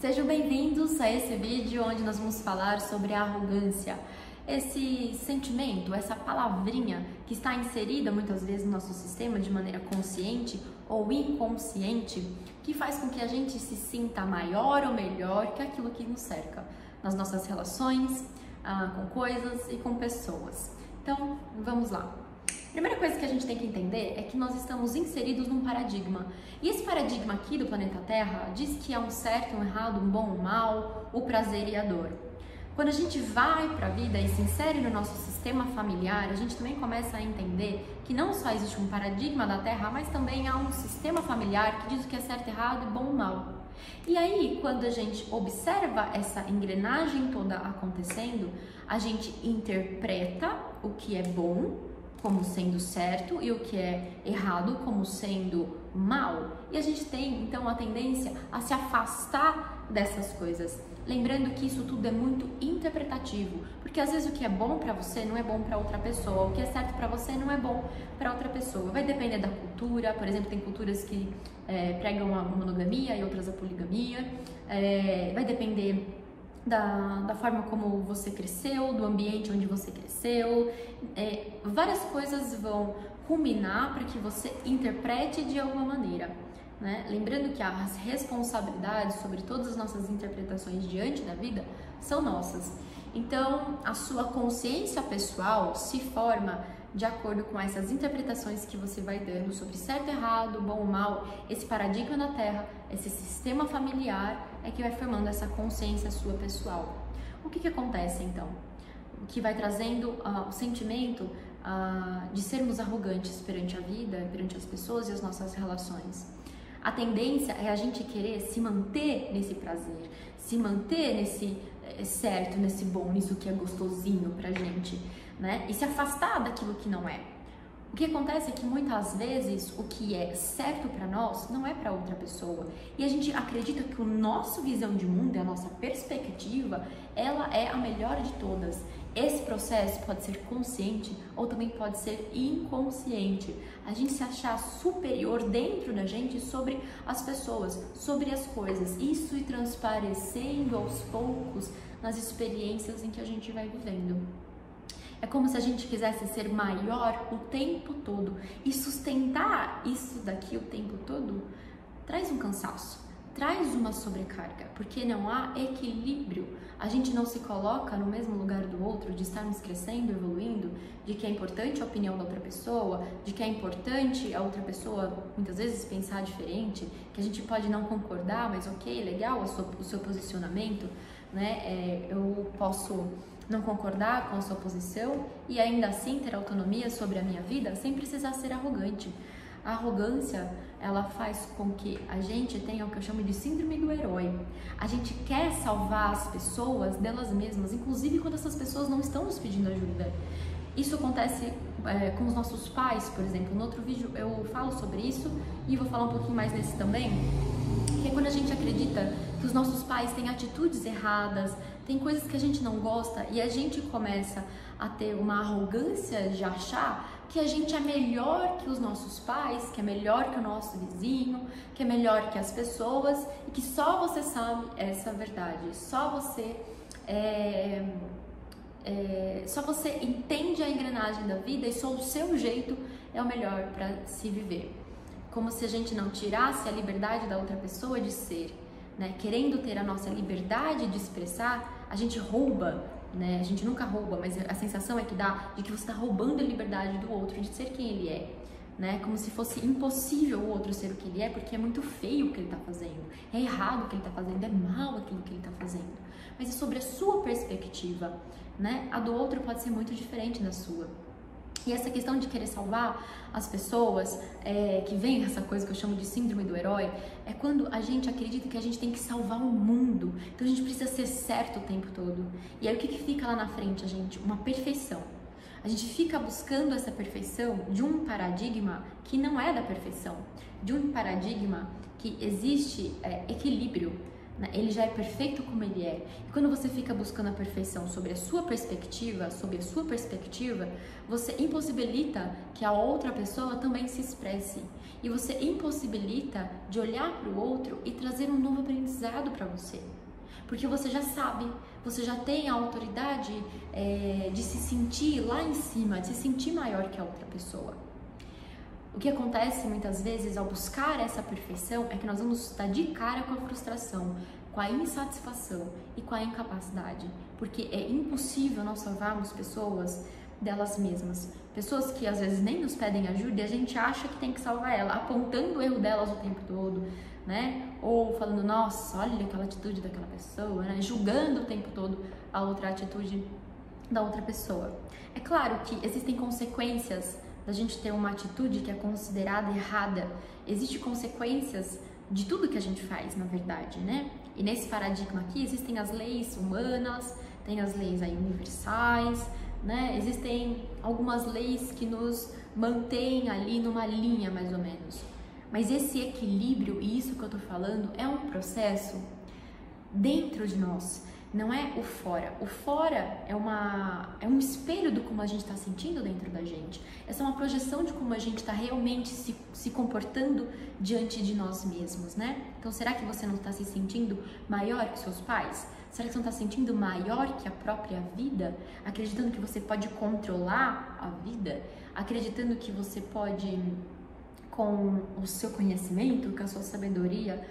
Sejam bem-vindos a esse vídeo onde nós vamos falar sobre a arrogância. Esse sentimento, essa palavrinha que está inserida muitas vezes no nosso sistema de maneira consciente ou inconsciente, que faz com que a gente se sinta maior ou melhor que aquilo que nos cerca, nas nossas relações, com coisas e com pessoas. Então, vamos lá. A primeira coisa que a gente tem que entender é que nós estamos inseridos num paradigma. E esse paradigma aqui do planeta Terra diz que há um certo, um errado, um bom, um mal, o prazer e a dor. Quando a gente vai para a vida e se insere no nosso sistema familiar, a gente também começa a entender que não só existe um paradigma da Terra, mas também há um sistema familiar que diz o que é certo, errado, bom ou mal. E aí, quando a gente observa essa engrenagem toda acontecendo, a gente interpreta o que é bom como sendo certo e o que é errado como sendo mal. E a gente tem, então, a tendência a se afastar dessas coisas. Lembrando que isso tudo é muito interpretativo, porque às vezes o que é bom para você não é bom para outra pessoa, o que é certo para você não é bom para outra pessoa. Vai depender da cultura, por exemplo, tem culturas que pregam a monogamia e outras a poligamia, vai depender da forma como você cresceu, do ambiente onde você cresceu, várias coisas vão culminar para que você interprete de alguma maneira, né? Lembrando que as responsabilidades sobre todas as nossas interpretações diante da vida são nossas. Então, a sua consciência pessoal se forma de acordo com essas interpretações que você vai dando sobre certo, errado, bom ou mal, esse paradigma da Terra, esse sistema familiar é que vai formando essa consciência sua pessoal. O que acontece então? O que vai trazendo o sentimento de sermos arrogantes perante a vida, perante as pessoas e as nossas relações. A tendência é a gente querer se manter nesse prazer, se manter nesse certo, nesse bom, nisso que é gostosinho pra gente, né? E se afastar daquilo que não é. O que acontece é que muitas vezes o que é certo para nós não é para outra pessoa. E a gente acredita que a nossa visão de mundo, a nossa perspectiva, ela é a melhor de todas. Esse processo pode ser consciente ou também pode ser inconsciente. A gente se achar superior dentro da gente sobre as pessoas, sobre as coisas. Isso ir transparecendo aos poucos nas experiências em que a gente vai vivendo. É como se a gente quisesse ser maior o tempo todo e sustentar isso daqui o tempo todo traz um cansaço, traz uma sobrecarga, porque não há equilíbrio. A gente não se coloca no mesmo lugar do outro, de estarmos crescendo, evoluindo, de que é importante a opinião da outra pessoa, de que é importante a outra pessoa muitas vezes pensar diferente, que a gente pode não concordar, mas ok, legal o seu posicionamento, né? Eu posso não concordar com a sua posição e ainda assim ter autonomia sobre a minha vida sem precisar ser arrogante. A arrogância, ela faz com que a gente tenha o que eu chamo de síndrome do herói. A gente quer salvar as pessoas delas mesmas, inclusive quando essas pessoas não estão nos pedindo ajuda. Isso acontece com os nossos pais, por exemplo. No outro vídeo eu falo sobre isso e vou falar um pouquinho mais nesse também, que é quando a gente acredita que os nossos pais têm atitudes erradas, tem coisas que a gente não gosta e a gente começa a ter uma arrogância de achar que a gente é melhor que os nossos pais, que é melhor que o nosso vizinho, que é melhor que as pessoas e que só você sabe essa verdade, só você entende a engrenagem da vida e só o seu jeito é o melhor para se viver. Como se a gente não tirasse a liberdade da outra pessoa de ser, né? Querendo ter a nossa liberdade de expressar, a gente rouba, né? A gente nunca rouba, mas a sensação é que dá de que você está roubando a liberdade do outro de ser quem ele é, né? Como se fosse impossível o outro ser o que ele é, porque é muito feio o que ele está fazendo, é errado o que ele está fazendo, é mal aquilo que ele está fazendo. Mas é sobre a sua perspectiva, né? A do outro pode ser muito diferente da sua. E essa questão de querer salvar as pessoas, que vem essa coisa que eu chamo de síndrome do herói, é quando a gente acredita que a gente tem que salvar o mundo. Então a gente precisa ser certo o tempo todo. E aí o que fica lá na frente, gente? Uma perfeição. A gente fica buscando essa perfeição de um paradigma que não é da perfeição, de um paradigma que existe equilíbrio, né? Ele já é perfeito como ele é. E quando você fica buscando a perfeição sobre a sua perspectiva, você impossibilita que a outra pessoa também se expresse. E você impossibilita de olhar para o outro e trazer um novo aprendizado para você. Porque você já sabe, você já tem a autoridade de se sentir lá em cima, de se sentir maior que a outra pessoa. O que acontece muitas vezes ao buscar essa perfeição é que nós vamos estar de cara com a frustração, com a insatisfação e com a incapacidade. Porque é impossível nós salvarmos pessoas delas mesmas. Pessoas que às vezes nem nos pedem ajuda e a gente acha que tem que salvar ela, apontando o erro delas o tempo todo, né? Ou falando, nossa, olha aquela atitude daquela pessoa, né? Julgando o tempo todo a outra atitude da outra pessoa. É claro que existem consequências da gente ter uma atitude que é considerada errada. Existem consequências de tudo que a gente faz, na verdade, né? E nesse paradigma aqui existem as leis humanas, tem as leis aí universais, né? Existem algumas leis que nos mantêm ali numa linha, mais ou menos. Mas esse equilíbrio, e isso que eu tô falando, é um processo dentro de nós, não é o fora. O fora é um espelho do como a gente está sentindo dentro da gente. Essa é uma projeção de como a gente está realmente se comportando diante de nós mesmos, né? Então, será que você não está se sentindo maior que seus pais? Será que você não está se sentindo maior que a própria vida? Acreditando que você pode controlar a vida? Acreditando que você pode, com o seu conhecimento, com a sua sabedoria,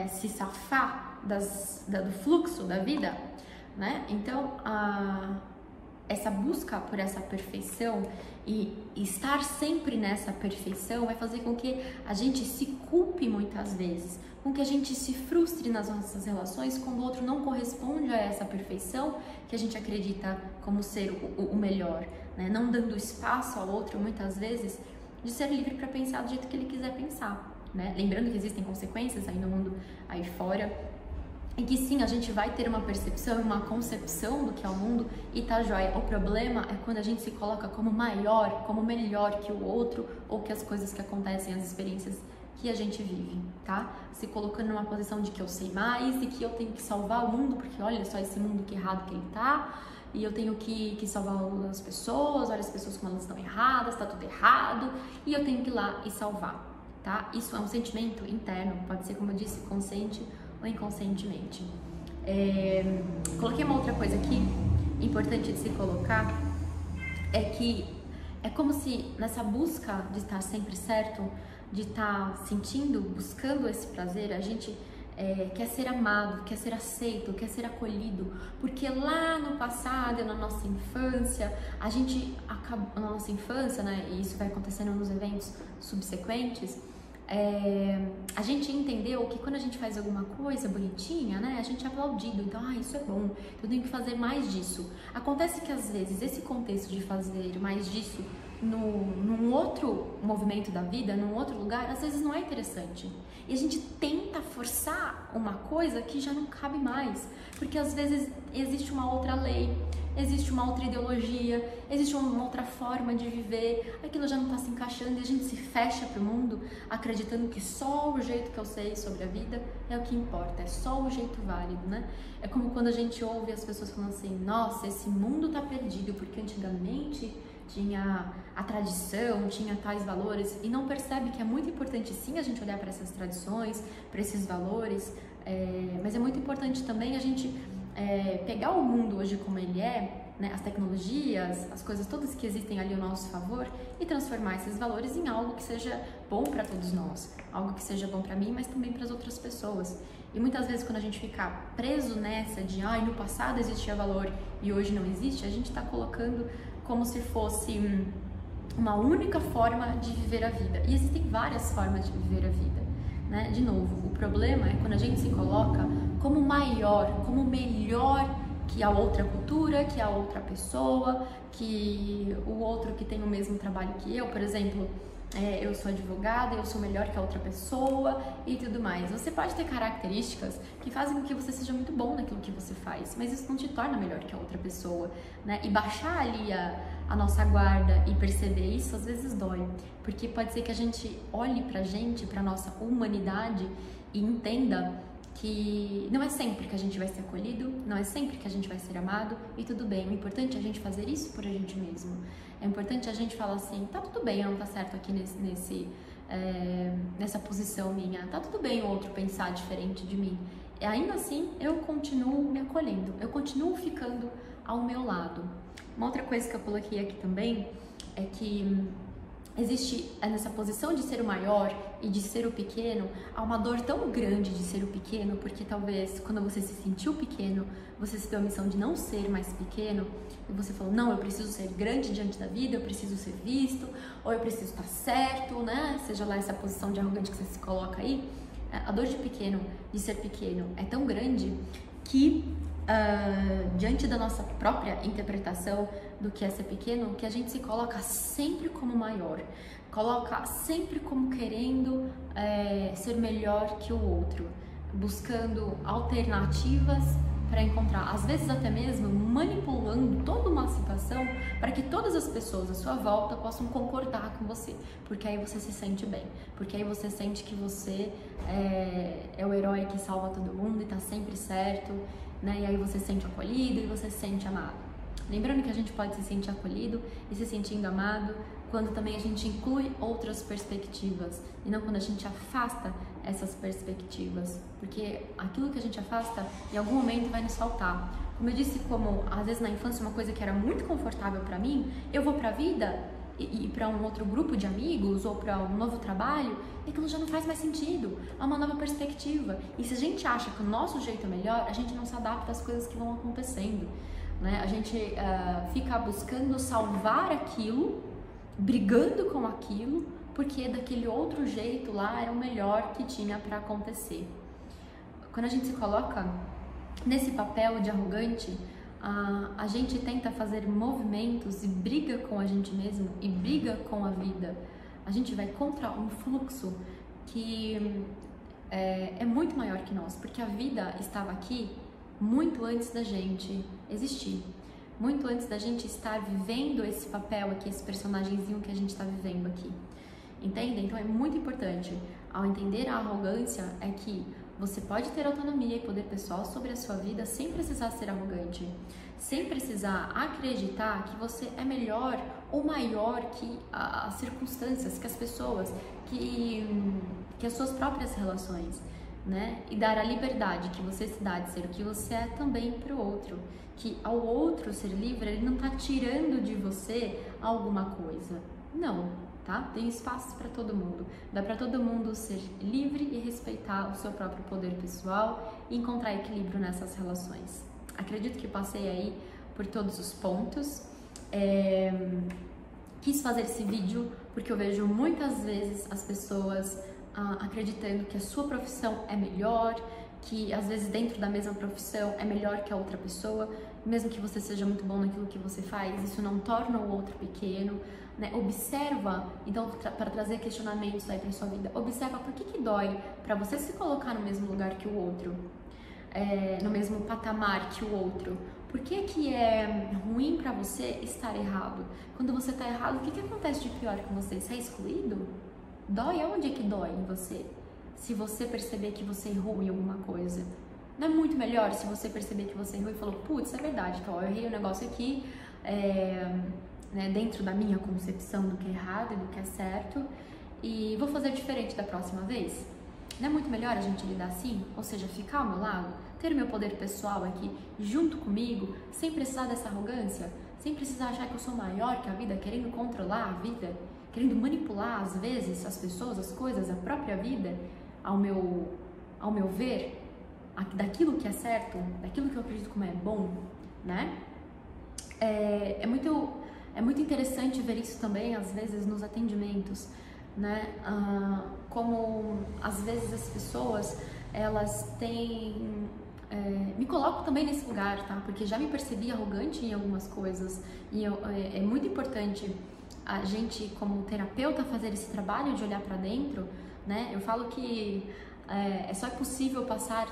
se safar do fluxo da vida, né? Então, essa busca por essa perfeição e estar sempre nessa perfeição vai fazer com que a gente se culpe muitas vezes, com que a gente se frustre nas nossas relações quando o outro não corresponde a essa perfeição que a gente acredita como ser o melhor, né? Não dando espaço ao outro, muitas vezes, de ser livre para pensar do jeito que ele quiser pensar, né? Lembrando que existem consequências aí no mundo, aí fora, e que sim, a gente vai ter uma percepção e uma concepção do que é o mundo e tá jóia. O problema é quando a gente se coloca como maior, como melhor que o outro ou que as coisas que acontecem, as experiências que a gente vive, tá? Se colocando numa posição de que eu sei mais e que eu tenho que salvar o mundo, porque olha só esse mundo que errado que ele tá, e eu tenho que salvar as pessoas, olha as pessoas como elas estão erradas, tá tudo errado, e eu tenho que ir lá e salvar, tá? Isso é um sentimento interno, pode ser, como eu disse, consciente ou inconscientemente. Coloquei uma outra coisa aqui, importante de se colocar, é que é como se nessa busca de estar sempre certo, de estar sentindo, buscando esse prazer, a gente quer ser amado, quer ser aceito, quer ser acolhido, porque lá no passado, na nossa infância, a gente acaba, na nossa infância, né, e isso vai acontecendo nos eventos subsequentes, a gente entendeu que quando a gente faz alguma coisa bonitinha, né, a gente é aplaudido, então, isso é bom, eu tenho que fazer mais disso. Acontece que às vezes esse contexto de fazer mais disso num outro movimento da vida, num outro lugar, às vezes não é interessante. E a gente tenta forçar uma coisa que já não cabe mais, porque às vezes existe uma outra lei, existe uma outra ideologia, existe uma outra forma de viver, aquilo já não está se encaixando e a gente se fecha para o mundo acreditando que só o jeito que eu sei sobre a vida é o que importa, é só o jeito válido, né? É como quando a gente ouve as pessoas falando assim, nossa, esse mundo tá perdido porque antigamente tinha a tradição, tinha tais valores, e não percebe que é muito importante sim a gente olhar para essas tradições, para esses valores, mas é muito importante também a gente pegar o mundo hoje como ele é, né, as tecnologias, as coisas todas que existem ali ao nosso favor e transformar esses valores em algo que seja bom para todos nós, algo que seja bom para mim, mas também para as outras pessoas. E muitas vezes quando a gente fica preso nessa de no passado existia valor e hoje não existe, a gente está colocando como se fosse uma única forma de viver a vida. E existem várias formas de viver a vida, né? De novo, o problema é quando a gente se coloca como maior, como melhor que a outra cultura, que a outra pessoa, que o outro que tem o mesmo trabalho que eu. Por exemplo, eu sou advogada, eu sou melhor que a outra pessoa e tudo mais. Você pode ter características que fazem com que você seja muito bom naquilo que você faz, mas isso não te torna melhor que a outra pessoa, né? E baixar ali a nossa guarda e perceber isso, às vezes dói, porque pode ser que a gente olhe pra gente, pra nossa humanidade e entenda que não é sempre que a gente vai ser acolhido, não é sempre que a gente vai ser amado, e tudo bem. O importante é a gente fazer isso por a gente mesmo. É importante a gente falar assim, tá tudo bem, eu não tá certo aqui nessa posição minha, tá tudo bem o outro pensar diferente de mim. E ainda assim, eu continuo me acolhendo, eu continuo ficando ao meu lado. Uma outra coisa que eu coloquei aqui também é que existe nessa posição de ser o maior e de ser o pequeno, há uma dor tão grande de ser o pequeno, porque talvez quando você se sentiu pequeno, você se deu a missão de não ser mais pequeno, e você falou, não, eu preciso ser grande diante da vida, eu preciso ser visto, ou eu preciso estar certo, né? Seja lá essa posição de arrogante que você se coloca aí, a dor de pequeno, de ser pequeno, é tão grande que diante da nossa própria interpretação do que é ser pequeno, que a gente se coloca sempre como maior, coloca sempre como querendo ser melhor que o outro, buscando alternativas para encontrar, às vezes até mesmo manipulando toda uma situação para que todas as pessoas à sua volta possam concordar com você, porque aí você se sente bem, porque aí você sente que você é o herói que salva todo mundo e tá sempre certo, né? E aí você se sente acolhido e você se sente amado. Lembrando que a gente pode se sentir acolhido e se sentindo amado quando também a gente inclui outras perspectivas e não quando a gente afasta essas perspectivas, porque aquilo que a gente afasta em algum momento vai nos faltar. Como eu disse, como às vezes na infância uma coisa que era muito confortável para mim, eu vou para a vida e para um outro grupo de amigos ou para um novo trabalho, e aquilo já não faz mais sentido, há uma nova perspectiva. E se a gente acha que o nosso jeito é melhor, a gente não se adapta às coisas que vão acontecendo, né? A gente fica buscando salvar aquilo, brigando com aquilo, porque daquele outro jeito lá era o melhor que tinha para acontecer. Quando a gente se coloca nesse papel de arrogante, a gente tenta fazer movimentos e briga com a gente mesmo e briga com a vida. A gente vai contra um fluxo que é muito maior que nós, porque a vida estava aqui muito antes da gente existir, muito antes da gente estar vivendo esse papel aqui, esse personagemzinho que a gente está vivendo aqui. Entende? Então é muito importante, ao entender a arrogância, é que você pode ter autonomia e poder pessoal sobre a sua vida sem precisar ser arrogante, sem precisar acreditar que você é melhor ou maior que as circunstâncias, que as pessoas, que as suas próprias relações, né? E dar a liberdade que você se dá de ser o que você é também para o outro, que ao outro ser livre, ele não está tirando de você alguma coisa, não. Tá? Tem espaço para todo mundo, dá para todo mundo ser livre e respeitar o seu próprio poder pessoal e encontrar equilíbrio nessas relações. Acredito que passei aí por todos os pontos. Quis fazer esse vídeo porque eu vejo muitas vezes as pessoas acreditando que a sua profissão é melhor, que às vezes dentro da mesma profissão é melhor que a outra pessoa, mesmo que você seja muito bom naquilo que você faz, isso não torna o outro pequeno, né? Observa, então, para trazer questionamentos aí para sua vida, observa por que dói para você se colocar no mesmo lugar que o outro, no mesmo patamar que o outro. Por que é ruim para você estar errado? Quando você está errado, o que acontece de pior com você? Você é excluído? Dói? Onde é que dói em você? Se você perceber que você errou em alguma coisa, não é muito melhor se você perceber que você errou e falou, putz, é verdade, então eu errei o negócio aqui, né, dentro da minha concepção do que é errado e do que é certo, e vou fazer diferente da próxima vez? Não é muito melhor a gente lidar assim? Ou seja, ficar ao meu lado, ter o meu poder pessoal aqui junto comigo, sem precisar dessa arrogância, sem precisar achar que eu sou maior que a vida, querendo controlar a vida, querendo manipular às vezes as pessoas, as coisas, a própria vida, ao meu ver, daquilo que é certo, daquilo que eu acredito como é bom, né? É muito interessante ver isso também, às vezes, nos atendimentos, né? Como, às vezes, as pessoas, elas têm... me coloco também nesse lugar, tá? Porque já me percebi arrogante em algumas coisas e é muito importante a gente, como terapeuta, fazer esse trabalho de olhar para dentro, né? Eu falo que só é possível passar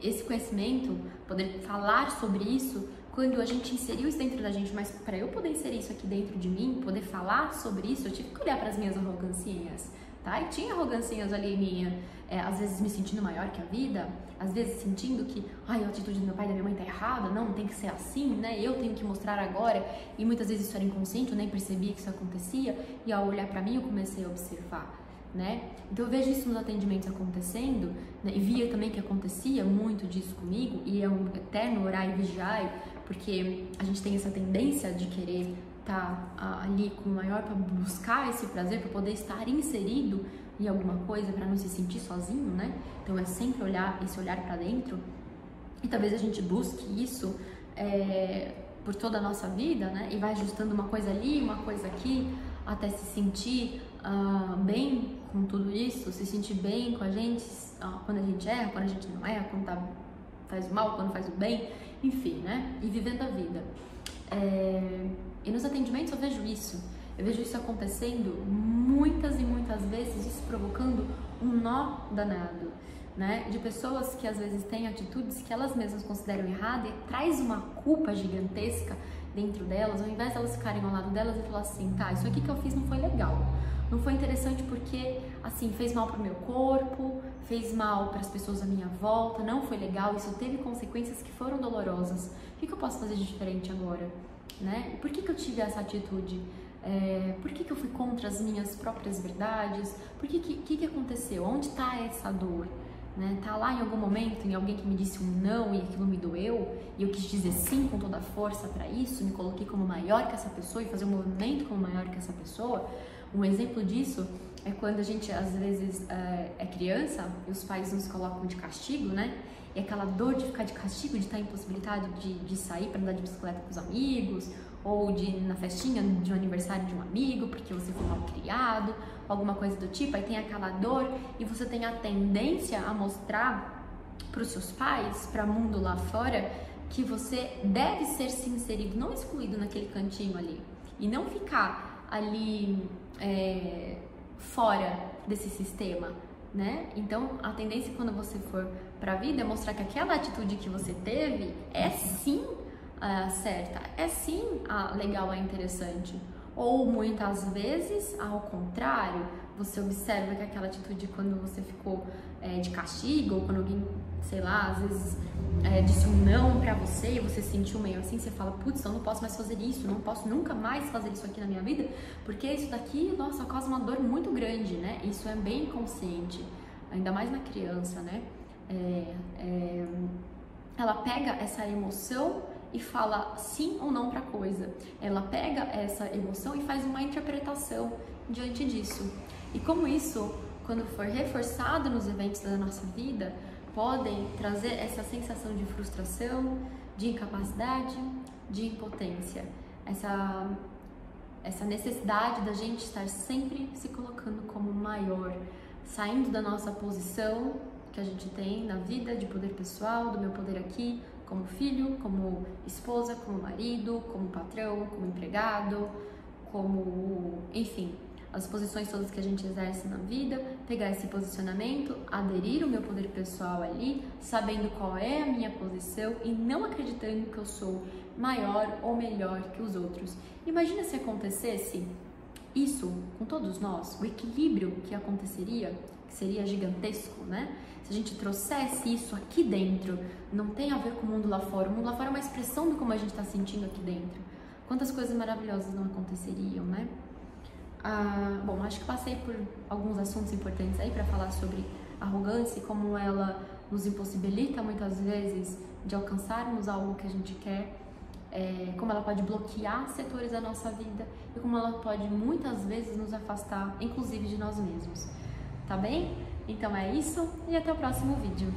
esse conhecimento, poder falar sobre isso, quando a gente inseriu isso dentro da gente. Mas para eu poder inserir isso aqui dentro de mim, poder falar sobre isso, eu tive que olhar para as minhas arrogancinhas, tá? E tinha arrogancinhas ali minha, às vezes me sentindo maior que a vida, às vezes sentindo que, ai, a atitude do meu pai e da minha mãe tá errada, não tem que ser assim, né? Eu tenho que mostrar agora. E muitas vezes isso era inconsciente, eu nem percebia que isso acontecia, e ao olhar pra mim eu comecei a observar, né? Então eu vejo isso nos atendimentos acontecendo, né? E via também que acontecia muito disso comigo, e é um eterno orar e vigiar, porque a gente tem essa tendência de querer estar ali com o maior para buscar esse prazer, para poder estar inserido em alguma coisa, para não se sentir sozinho, né? Então é sempre olhar, esse olhar para dentro, e talvez a gente busque isso por toda a nossa vida, né? E vai ajustando uma coisa ali, uma coisa aqui, até se sentir bem com tudo isso, se sentir bem com a gente, quando a gente erra, quando a gente não erra, quando faz o mal, quando faz o bem, enfim, né? E vivendo a vida. E nos atendimentos eu vejo isso acontecendo muitas e muitas vezes, isso provocando um nó danado, né? De pessoas que às vezes têm atitudes que elas mesmas consideram erradas e traz uma culpa gigantesca dentro delas, ao invés de elas ficarem ao lado delas e falar assim, tá, isso aqui que eu fiz não foi legal, não foi interessante porque, assim, fez mal pro meu corpo, fez mal para as pessoas à minha volta, não foi legal, isso teve consequências que foram dolorosas, o que eu posso fazer de diferente agora, né? Por que eu tive essa atitude? Por que eu fui contra as minhas próprias verdades? Por que aconteceu? Onde está essa dor? Né? Tá lá em algum momento, em alguém que me disse um não e aquilo me doeu, e eu quis dizer sim com toda a força para isso, me coloquei como maior que essa pessoa e fazer um movimento como maior que essa pessoa. Um exemplo disso é quando a gente às vezes é criança e os pais nos colocam de castigo, né? E aquela dor de ficar de castigo, de estar impossibilitado de sair para andar de bicicleta com os amigos, ou de ir na festinha de um aniversário de um amigo, porque você foi mal criado, alguma coisa do tipo, aí tem aquela dor e você tem a tendência a mostrar para os seus pais, para o mundo lá fora, que você deve ser se inserido, não excluído naquele cantinho ali, e não ficar ali fora desse sistema, né? Então a tendência quando você for para a vida é mostrar que aquela atitude que você teve é sim certa, é sim legal, é interessante. Ou muitas vezes, ao contrário, você observa que aquela atitude quando você ficou de castigo, ou quando alguém, sei lá, às vezes disse um não pra você e você se sentiu meio assim, você fala, putz, eu não posso mais fazer isso, não posso nunca mais fazer isso aqui na minha vida, porque isso daqui, nossa, causa uma dor muito grande, né? Isso é bem inconsciente, ainda mais na criança, né? Ela pega essa emoção e fala sim ou não para coisa. Ela pega essa emoção e faz uma interpretação diante disso. E como isso, quando for reforçado nos eventos da nossa vida, podem trazer essa sensação de frustração, de incapacidade, de impotência. Essa necessidade da gente estar sempre se colocando como maior, saindo da nossa posição que a gente tem na vida de poder pessoal, do meu poder aqui, como filho, como esposa, como marido, como patrão, como empregado, como, enfim, as posições todas que a gente exerce na vida, pegar esse posicionamento, aderir o meu poder pessoal ali, sabendo qual é a minha posição e não acreditando que eu sou maior ou melhor que os outros. Imagina se acontecesse isso com todos nós, o equilíbrio que aconteceria, que seria gigantesco, né? Se a gente trouxesse isso aqui dentro, não tem a ver com o mundo lá fora. O mundo lá fora é uma expressão do como a gente está sentindo aqui dentro. Quantas coisas maravilhosas não aconteceriam, né? Bom, acho que passei por alguns assuntos importantes aí para falar sobre arrogância e como ela nos impossibilita muitas vezes de alcançarmos algo que a gente quer, como ela pode bloquear setores da nossa vida e como ela pode muitas vezes nos afastar, inclusive de nós mesmos. Tá bem? Então é isso e até o próximo vídeo.